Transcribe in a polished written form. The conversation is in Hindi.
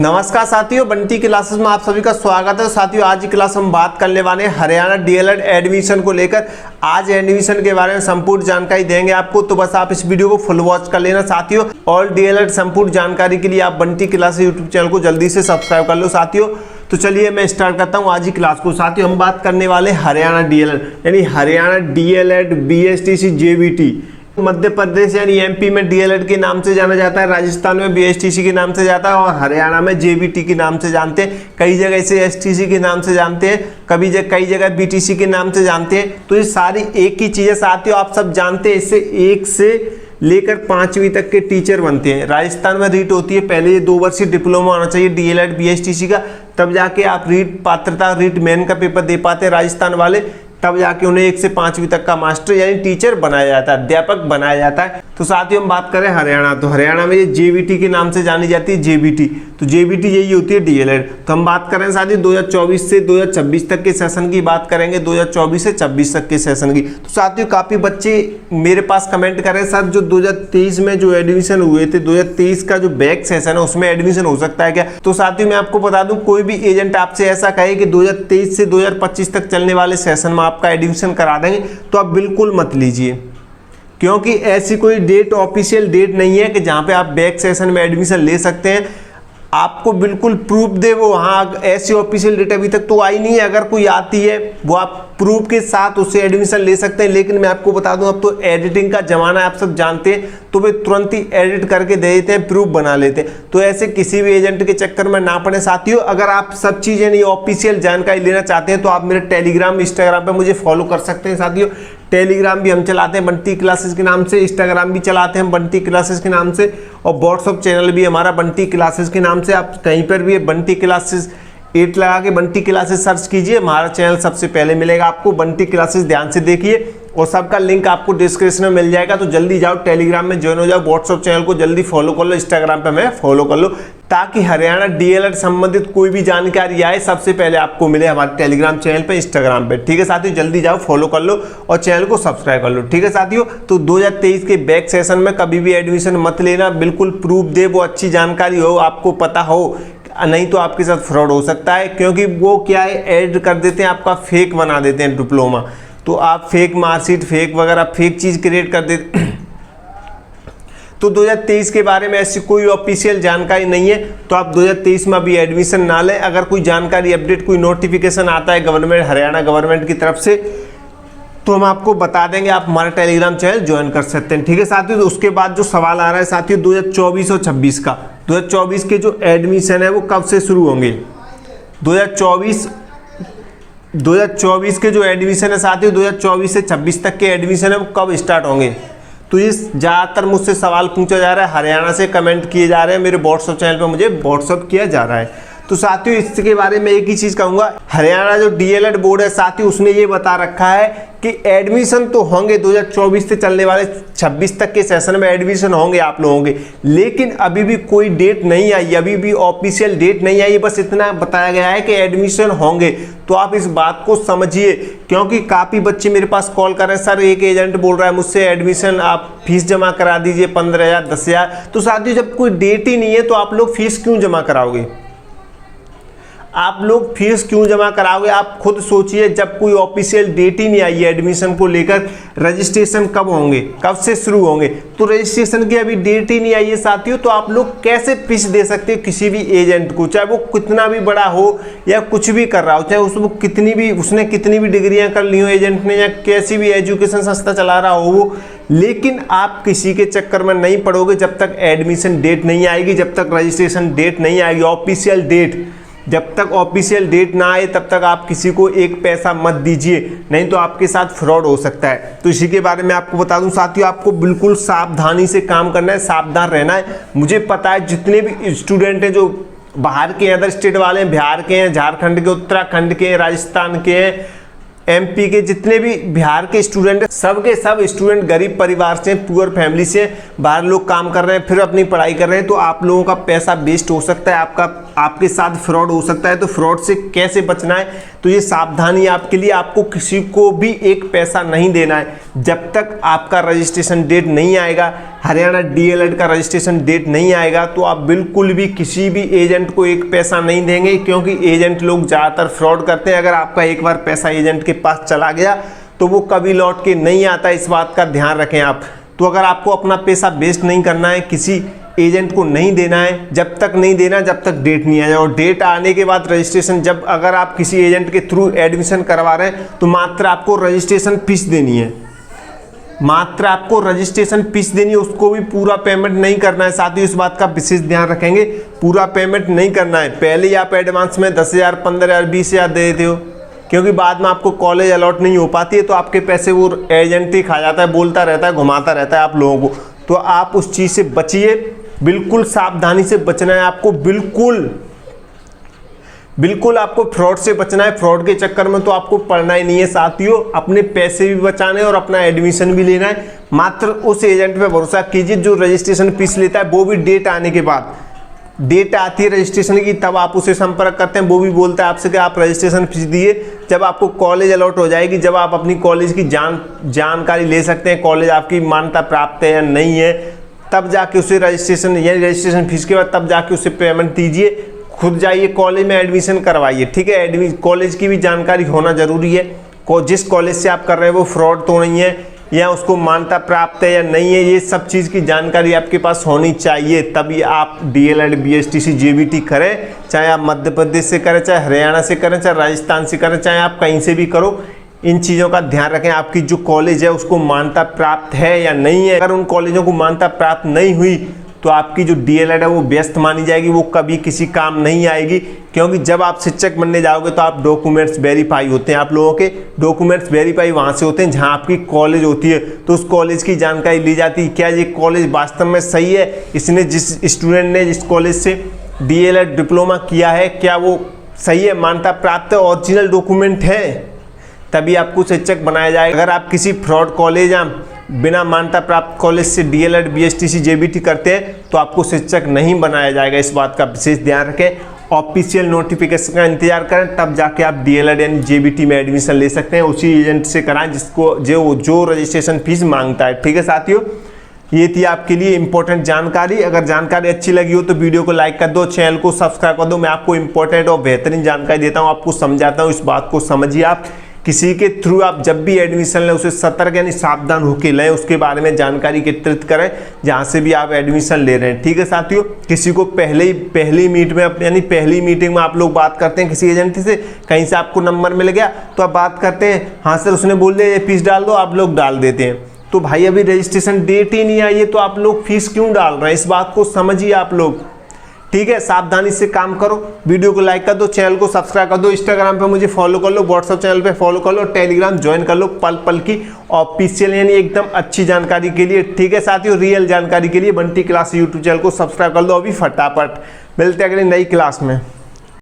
नमस्कार साथियों, बंटी क्लासेस में आप सभी का स्वागत है। साथियों, आज की क्लास हम बात करने वाले हैं हरियाणा डीएलएड एडमिशन को लेकर। आज एडमिशन के बारे में संपूर्ण जानकारी देंगे आपको, तो बस आप इस वीडियो को फुल वॉच कर लेना साथियों। और डीएलएड संपूर्ण जानकारी के लिए आप बंटी क्लासेस यूट्यूब चैनल को जल्दी से सब्सक्राइब कर लो साथियों। तो चलिए मैं स्टार्ट करता हूँ आज की क्लास को। साथियों, हम बात करने वाले हरियाणा डीएलएड यानी Haryana DElEd BSTC JVT. Madhya Pradesh यानी एमपी में डीएलएड के नाम से जाना जाता है, राजस्थान में बीएसटीसी के नाम से जाता है और हरियाणा में जेबीटी के नाम से जानते हैं। कई जगह इसे एसटीसी के नाम से जानते हैं, कई जगह बीटीसी के नाम से जानते हैं। तो ये सारी एक ही चीज़ है साथियों, आप सब जानते हैं। इससे 1 से लेकर 5वीं तक के टीचर बनते हैं। राजस्थान में रीट होती है, पहले ये 2 वर्षीय डिप्लोमा होना चाहिए डीएलएड बीएसटीसी का, तब जाके आप रीट पात्रता रीट मेन का पेपर दे पाते हैं राजस्थान वाले, तब जाके उन्हें 1 से 5वीं तक का मास्टर यानी टीचर बनाया जाता है, अध्यापक बनाया जाता है। तो साथियों हम बात करें हरियाणा, तो हरियाणा में ये जेबीटी के नाम से जानी जाती है, जेबीटी। तो जेबीटी यही होती है डीएलएड। तो हम बात करें साथियों 2024 से 2026 तक के सेशन की बात करेंगे, 2024 से 26 तक के सेशन की। तो साथियों काफ़ी बच्चे मेरे पास कमेंट करें, सर जो 2023 में जो एडमिशन हुए थे, 2023 का जो बैक सेशन है उसमें एडमिशन हो सकता है क्या? तो साथियों मैं आपको बता दूं, कोई भी एजेंट आपसे ऐसा कहे कि 2023 से 2025 तक चलने वाले सेशन में आपका एडमिशन करा देंगे, तो आप बिल्कुल मत लीजिए, क्योंकि ऐसी कोई डेट ऑफिशियल डेट नहीं है कि जहां पे आप बैक सेशन में एडमिशन ले सकते हैं। आपको बिल्कुल प्रूफ दे वो, हाँ ऐसी ऑफिशियल डेट अभी तक तो आई नहीं है, अगर कोई आती है वो आप प्रूफ के साथ उससे एडमिशन ले सकते हैं। लेकिन मैं आपको बता दूं, अब तो एडिटिंग का जमाना है, आप सब जानते हैं, तो वे तुरंत ही एडिट करके दे देते हैं, प्रूफ बना लेते हैं। तो ऐसे किसी भी एजेंट के चक्कर में ना पड़े साथियों। अगर आप सब चीज़ें नहीं ऑफिशियल जानकारी लेना चाहते हैं तो आप मेरे टेलीग्राम इंस्टाग्राम पे मुझे फॉलो कर सकते हैं साथियों। टेलीग्राम भी हम चलाते हैं बंटी क्लासेस के नाम से, इंस्टाग्राम भी चलाते हैं बंटी क्लासेस के नाम से, और व्हाट्सअप चैनल भी हमारा बंटी क्लासेस के नाम से। आप कहीं पर भी बंटी क्लासेस 8 लगा के बंटी क्लासेस सर्च कीजिए, हमारा चैनल सबसे पहले मिलेगा आपको। बंटी क्लासेस ध्यान से देखिए और सबका लिंक आपको डिस्क्रिप्शन में मिल जाएगा। तो जल्दी जाओ टेलीग्राम में ज्वाइन हो जाओ, व्हाट्सअप चैनल को जल्दी फॉलो कर लो, इंस्टाग्राम पे मैं फॉलो कर लो, ताकि हरियाणा डीएलएड संबंधित कोई भी जानकारी आए सबसे पहले आपको मिले हमारे टेलीग्राम चैनल पे, इंस्टाग्राम पे। ठीक है साथियों, जल्दी जाओ फॉलो कर लो और चैनल को सब्सक्राइब कर लो। ठीक है साथियों, तो 2023 के बैक सेशन में कभी भी एडमिशन मत लेना, बिल्कुल प्रूफ दे, वो अच्छी जानकारी हो, आपको पता हो, नहीं तो आपके साथ फ्रॉड हो सकता है। क्योंकि वो क्या है, ऐड कर देते हैं, आपका फेक बना देते हैं डिप्लोमा, तो आप फेक मार्कशीट, फेक वगैरह, फेक चीज क्रिएट कर देते। तो 2023 के बारे में ऐसी कोई ऑफिशियल जानकारी नहीं है, तो आप 2023 में अभी एडमिशन ना लें। अगर कोई जानकारी अपडेट, कोई नोटिफिकेशन आता है गवर्नमेंट, हरियाणा गवर्नमेंट की तरफ से, तो हम आपको बता देंगे, आप हमारा टेलीग्राम चैनल ज्वाइन कर सकते हैं। ठीक है साथियों, तो उसके बाद जो सवाल आ रहा है साथियों 2024 और 26 का, 2024 के जो एडमिशन है वो कब से शुरू होंगे? 2024 के जो एडमिशन है साथियों, 2024 से 26 तक के एडमिशन है वो कब स्टार्ट होंगे? तो ये ज़्यादातर मुझसे सवाल पूछा जा रहा है, हरियाणा से कमेंट किए जा रहे हैं, मेरे व्हाट्सअप चैनल पे मुझे व्हाट्सअप किया जा रहा है। तो साथियों इसके बारे में एक ही चीज़ कहूँगा, हरियाणा जो डीएलएड बोर्ड है साथियों, उसने ये बता रखा है कि एडमिशन तो होंगे 2024 से चलने वाले 26 तक के सेशन में एडमिशन होंगे आप लोगों के, लेकिन अभी भी कोई डेट नहीं आई, अभी भी ऑफिशियल डेट नहीं आई, बस इतना बताया गया है कि एडमिशन होंगे। तो आप इस बात को समझिए, क्योंकि काफ़ी बच्चे मेरे पास कॉल कर रहे हैं, सर एक एजेंट बोल रहा है मुझसे एडमिशन आप फीस जमा करा दीजिए 15,000 10,000। तो साथियों जब कोई डेट ही नहीं है तो आप लोग फीस क्यों जमा कराओगे? आप लोग फीस क्यों जमा कराओगे? आप खुद सोचिए, जब कोई ऑफिशियल डेट ही नहीं आई है एडमिशन को लेकर, रजिस्ट्रेशन कब होंगे, कब से शुरू होंगे? तो रजिस्ट्रेशन की अभी डेट ही नहीं आई है साथियों, तो आप लोग कैसे फीस दे सकते हैं किसी भी एजेंट को, चाहे वो कितना भी बड़ा हो या कुछ भी कर रहा हो, चाहे उसको उसने कितनी भी डिग्रियां कर ली हो एजेंट ने, या कैसी भी एजुकेशन संस्था चला रहा हो वो, लेकिन आप किसी के चक्कर में नहीं पड़ोगे जब तक एडमिशन डेट नहीं आएगी, जब तक रजिस्ट्रेशन डेट नहीं आएगी, ऑफिशियल डेट। जब तक ऑफिशियल डेट ना आए तब तक आप किसी को एक पैसा मत दीजिए, नहीं तो आपके साथ फ्रॉड हो सकता है। तो इसी के बारे में आपको बता दूं साथियों, आपको बिल्कुल सावधानी से काम करना है, सावधान रहना है। मुझे पता है जितने भी स्टूडेंट हैं जो बाहर के अदर स्टेट वाले हैं, बिहार के हैं, झारखंड के, उत्तराखंड के, राजस्थान के हैं, एमपी के, जितने भी बिहार के स्टूडेंट, सब के सब स्टूडेंट गरीब परिवार से, पुअर फैमिली से, बाहर लोग काम कर रहे हैं, फिर अपनी पढ़ाई कर रहे हैं, तो आप लोगों का पैसा वेस्ट हो सकता है, आपके साथ फ्रॉड हो सकता है। तो फ्रॉड से कैसे बचना है, तो ये सावधानी आपके लिए, आपको किसी को भी एक पैसा नहीं देना है जब तक आपका रजिस्ट्रेशन डेट नहीं आएगा, हरियाणा डीएलएड का रजिस्ट्रेशन डेट नहीं आएगा तो आप बिल्कुल भी किसी भी एजेंट को एक पैसा नहीं देंगे, क्योंकि एजेंट लोग ज़्यादातर फ्रॉड करते हैं। अगर आपका एक बार पैसा एजेंट के पास चला गया तो वो कभी लौट के नहीं आता, इस बात का ध्यान रखें आप। तो अगर आपको अपना पैसा वेस्ट नहीं करना है, किसी एजेंट को नहीं देना है, जब तक नहीं देना जब तक डेट नहीं आ जाए। और डेट आने के बाद रजिस्ट्रेशन, जब अगर आप किसी एजेंट के थ्रू एडमिशन करवा रहे हैं तो मात्र आपको रजिस्ट्रेशन फीस देनी है, मात्र आपको रजिस्ट्रेशन फीस देनी है, उसको भी पूरा पेमेंट नहीं करना है। साथ ही इस बात का विशेष ध्यान रखेंगे, पूरा पेमेंट नहीं करना है। पहले ही आप एडवांस में 10,000, 15,000, 20,000 दे देते हो, क्योंकि बाद में आपको कॉलेज अलॉट नहीं हो पाती है तो आपके पैसे वो एजेंट ही खा जाता है, बोलता रहता है, घुमाता रहता है आप लोगों को। तो आप उस चीज़ से बचिए, बिल्कुल सावधानी से बचना है आपको, बिल्कुल आपको फ्रॉड से बचना है। फ्रॉड के चक्कर में तो आपको पढ़ना ही नहीं है साथियों, अपने पैसे भी बचाने और अपना एडमिशन भी लेना है। मात्र उस एजेंट पे भरोसा कीजिए जो रजिस्ट्रेशन फीस लेता है, वो भी डेट आने के बाद। डेट आती है रजिस्ट्रेशन की तब आप उसे संपर्क करते हैं, वो भी बोलता है आपसे कि आप रजिस्ट्रेशन फीस दिए। जब आपको कॉलेज अलॉट हो जाएगी, जब आप अपनी कॉलेज की जानकारी ले सकते हैं, कॉलेज आपकी मान्यता प्राप्त है या नहीं है, तब जाके उसे रजिस्ट्रेशन यानी रजिस्ट्रेशन फीस के बाद तब जाके उसे पेमेंट दीजिए। खुद जाइए कॉलेज में एडमिशन करवाइए, ठीक है। कॉलेज की भी जानकारी होना जरूरी है, जिस कॉलेज से आप कर रहे हैं वो फ्रॉड तो नहीं है या उसको मान्यता प्राप्त है या नहीं है, ये सब चीज़ की जानकारी आपके पास होनी चाहिए। तभी आप डीएलएड, बीएसटीसी, जेबीटी करें, चाहे आप मध्य प्रदेश से करें, चाहे हरियाणा से करें, चाहे राजस्थान से करें, चाहे आप कहीं से भी करो। इन चीज़ों का ध्यान रखें, आपकी जो कॉलेज है उसको मान्यता प्राप्त है या नहीं है। अगर उन कॉलेजों को मान्यता प्राप्त नहीं हुई तो आपकी जो डीएलएड है वो व्यस्त मानी जाएगी, वो कभी किसी काम नहीं आएगी। क्योंकि जब आप शिक्षक बनने जाओगे तो आप डॉक्यूमेंट्स वेरीफाई होते हैं, आप लोगों के डॉक्यूमेंट्स वेरीफाई वहाँ से होते हैं जहाँ आपकी कॉलेज होती है। तो उस कॉलेज की जानकारी ली जाती है, क्या ये कॉलेज वास्तव में सही है, इसने जिस स्टूडेंट ने जिस कॉलेज से डीएलएड डिप्लोमा किया है क्या वो सही है, मान्यता प्राप्त है, ओरिजिनल डॉक्यूमेंट है, तभी आपको शिक्षक बनाया जाएगा। अगर आप किसी फ्रॉड कॉलेज या बिना मान्यता प्राप्त कॉलेज से डीएलएड, बीएसटीसी, जेबीटी करते हैं तो आपको शिक्षक नहीं बनाया जाएगा, इस बात का विशेष ध्यान रखें। ऑफिशियल नोटिफिकेशन का इंतजार करें, तब जाके आप डीएलएड यानी जेबीटी में एडमिशन ले सकते हैं। उसी एजेंट से कराएं जिसको जो रजिस्ट्रेशन फीस मांगता है, ठीक है साथियों। ये थी आपके लिए इंपॉर्टेंट जानकारी। अगर जानकारी अच्छी लगी हो तो वीडियो को लाइक कर दो, चैनल को सब्सक्राइब कर दो। मैं आपको इंपॉर्टेंट और बेहतरीन जानकारी देता हूँ, आपको समझाता हूँ, इस बात को समझिए। आप किसी के थ्रू आप जब भी एडमिशन लें उसे सतर्क यानी सावधान होकर लें, उसके बारे में जानकारी एकत्रित करें जहाँ से भी आप एडमिशन ले रहे हैं, ठीक है साथियों। किसी को पहली मीटिंग में आप लोग बात करते हैं किसी एजेंट से, कहीं से आपको नंबर मिल गया तो आप बात करते हैं, हाँ सर उसने बोल दिया ये फीस डाल दो, आप लोग डाल देते हैं। तो भाई अभी रजिस्ट्रेशन डेट ही नहीं आई है तो आप लोग फीस क्यों डाल रहे हैं, इस बात को समझिए आप लोग, ठीक है। सावधानी से काम करो, वीडियो को लाइक कर दो, चैनल को सब्सक्राइब कर दो, इंस्टाग्राम पे मुझे फॉलो कर लो, व्हाट्सएप चैनल पे फॉलो कर लो, टेलीग्राम ज्वाइन कर लो पल पल की ऑफिशियल यानी एकदम अच्छी जानकारी के लिए, ठीक है साथियों। रियल जानकारी के लिए बंटी क्लास यूट्यूब चैनल को सब्सक्राइब कर लो अभी फटाफट। मिलते हैं अगली नई क्लास में।